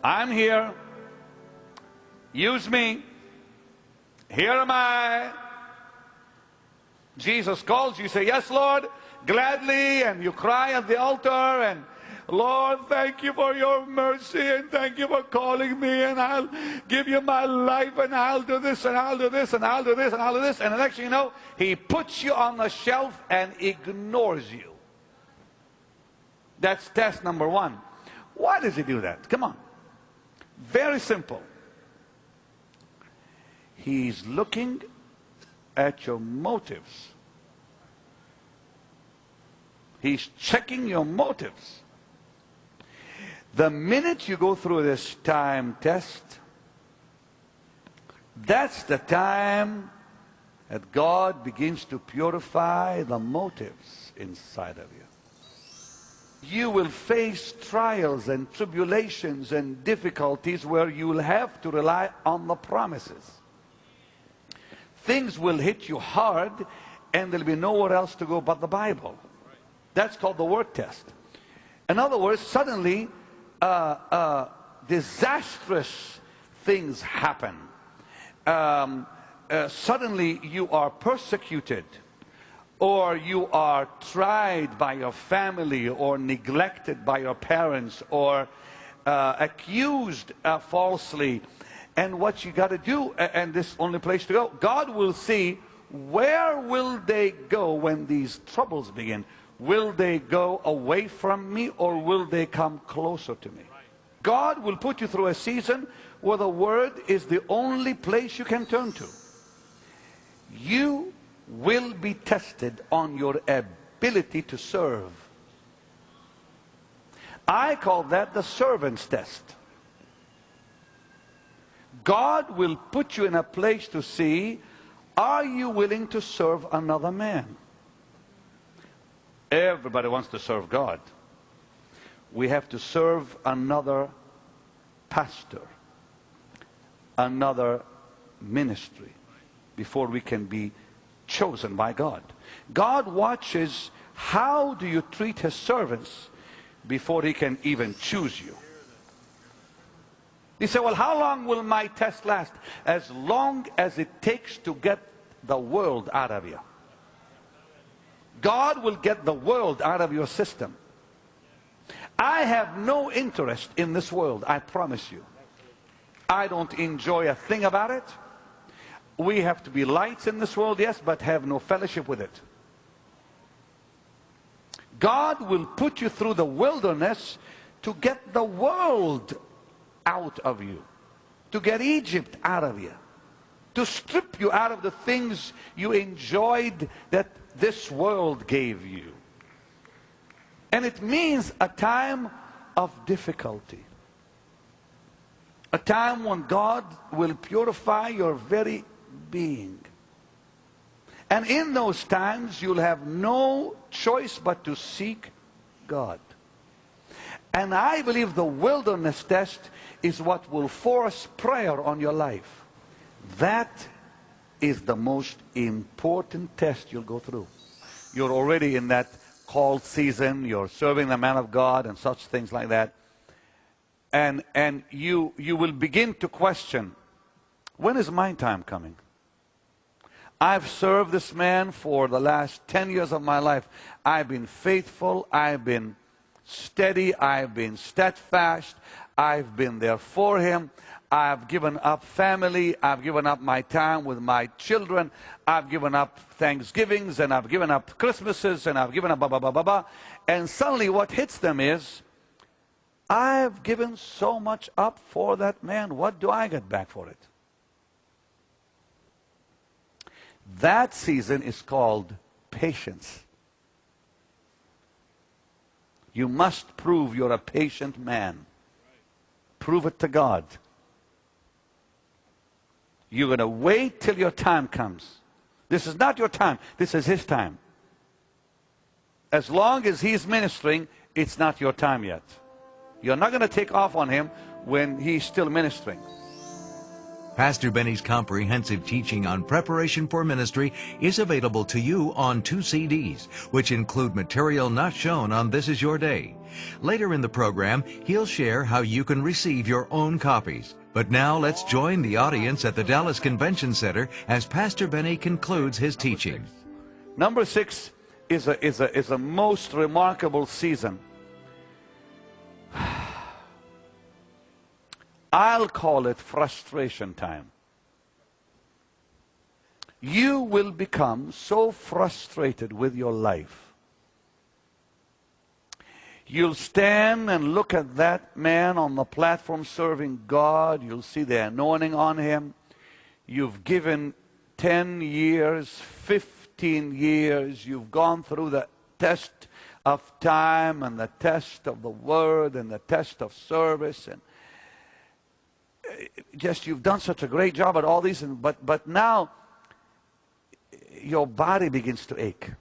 I'm here. Use me. Here am I. Jesus calls you. You say, yes, Lord, gladly. And you cry at the altar. And Lord, thank you for your mercy. And thank you for calling me. And I'll give you my life. And I'll do this. And I'll do this. And I'll do this. And I'll do this. And the next thing you know, he puts you on the shelf and ignores you. That's test number one. Why does he do that? Come on. Very simple. He's looking at your motives. He's checking your motives. The minute you go through this time test, that's the time that God begins to purify the motives inside of you. You will face trials and tribulations and difficulties where you will have to rely on the promises. Things will hit you hard and there'll be nowhere else to go but the Bible. That's called the word test. In other words, suddenly disastrous things happen. Suddenly you are persecuted, or you are tried by your family, or neglected by your parents, or accused falsely. And what you got to do, and this only place to go, God will see where will they go when these troubles begin. Will they go away from me, or will they come closer to me? God will put you through a season where the Word is the only place you can turn to. You will be tested on your ability to serve. I call that the servant's test. God will put you in a place to see, are you willing to serve another man? Everybody wants to serve God. We have to serve another pastor, another ministry, before we can be chosen by God. God watches how do you treat his servants before he can even choose you. You say, well, how long will my test last? As long as it takes to get the world out of you. God will get the world out of your system. I have no interest in this world, I promise you. I don't enjoy a thing about it. We have to be lights in this world, yes, but have no fellowship with it. God will put you through the wilderness to get the world out of you, to get Egypt out of you, to strip you out of the things you enjoyed that this world gave you. And it means a time of difficulty, a time when God will purify your very being. And in those times you'll have no choice but to seek God. And I believe the wilderness test is what will force prayer on your life. That is the most important test you'll go through. You're already in that called season, you're serving the man of God and such things like that. And you will begin to question, when is my time coming? I've served this man for the last 10 years of my life. I've been faithful, I've been steady, I've been steadfast, I've been there for him. I've given up family, I've given up my time with my children, I've given up Thanksgivings, and I've given up Christmases, and I've given up blah, blah, blah, blah, blah. And suddenly what hits them is, I've given so much up for that man, what do I get back for it? That season is called patience. You must prove you're a patient man. Prove it to God. You're going to wait till your time comes. This is not your time. This is his time. As long as he's ministering, it's not your time yet. You're not going to take off on him when he's still ministering. Pastor Benny's comprehensive teaching on preparation for ministry is available to you on 2 CDs, which include material not shown on This Is Your Day. Later in the program, he'll share how you can receive your own copies. But now let's join the audience at the Dallas Convention Center as Pastor Benny concludes his teaching. Number 6 is a most remarkable season. I'll call it frustration time. You will become so frustrated with your life. You'll stand and look at that man on the platform serving God. You'll see the anointing on him. You've given 10 years, 15 years. You've gone through the test of time and the test of the word and the test of service. And just you've done such a great job at all these. But now your body begins to ache.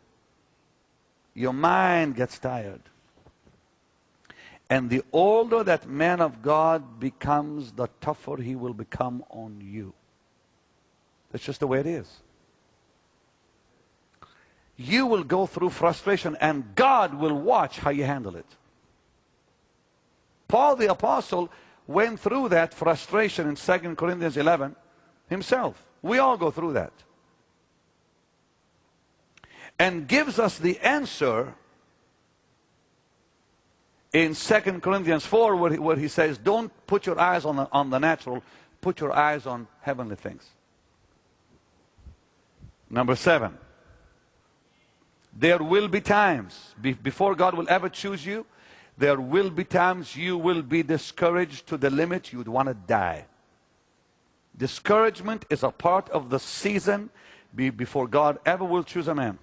Your mind gets tired. And the older that man of God becomes, the tougher he will become on you. That's just the way it is. You will go through frustration, and God will watch how you handle it. Paul the Apostle went through that frustration in 2 Corinthians 11 himself. We all go through that. And gives us the answer in 2 Corinthians 4, where he says, don't put your eyes on the natural, put your eyes on heavenly things. Number 7, there will be times, before God will ever choose you, there will be times you will be discouraged to the limit you'd want to die. Discouragement is a part of the season before God ever will choose a man.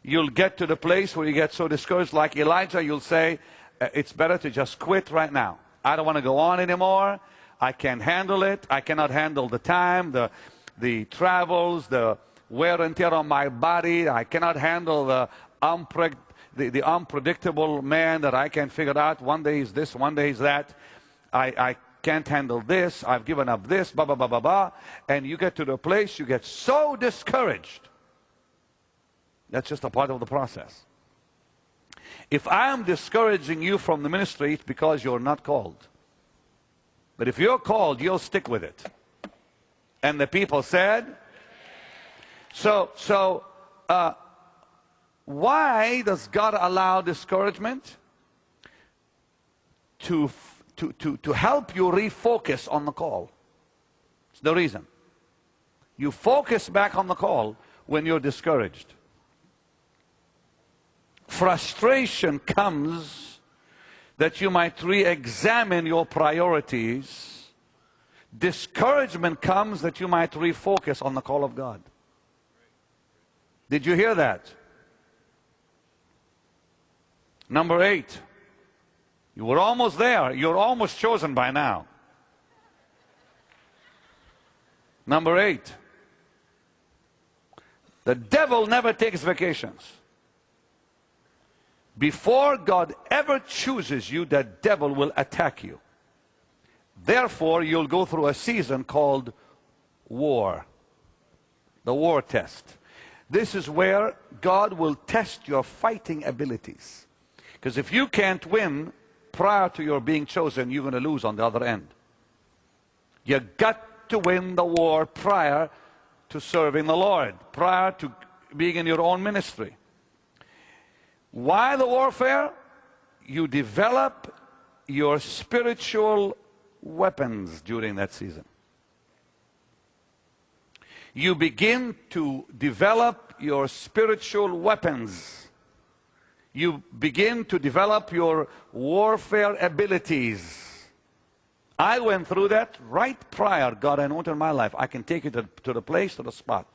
You'll get to the place where you get so discouraged, like Elijah, you'll say, it's better to just quit right now. I don't want to go on anymore. I can't handle it. I cannot handle the time, the travels, the wear and tear on my body. I cannot handle the unpredictable man that I can't figure out. One day he's this, one day he's that. I can't handle this. I've given up this, blah, blah, blah, blah, blah. And you get to the place, you get so discouraged. That's just a part of the process. If I am discouraging you from the ministry, it's because you're not called. But if you're called, you'll stick with it. And the people said, so why does God allow discouragement? To help you refocus on the call. It's the reason. You focus back on the call when you're discouraged. Frustration comes that you might re-examine your priorities. Discouragement comes that you might refocus on the call of God. Did you hear that? Number 8. You were almost there. You're almost chosen by now. Number 8. The devil never takes vacations. Before God ever chooses you, the devil will attack you. Therefore, you'll go through a season called war. The war test. This is where God will test your fighting abilities. Because if you can't win prior to your being chosen, you're going to lose on the other end. You got to win the war prior to serving the Lord, prior to being in your own ministry. Why the warfare? You develop your spiritual weapons during that season. You begin to develop your spiritual weapons. You begin to develop your warfare abilities. I went through that right prior God anointed my life. I can take you to the place, to the spot.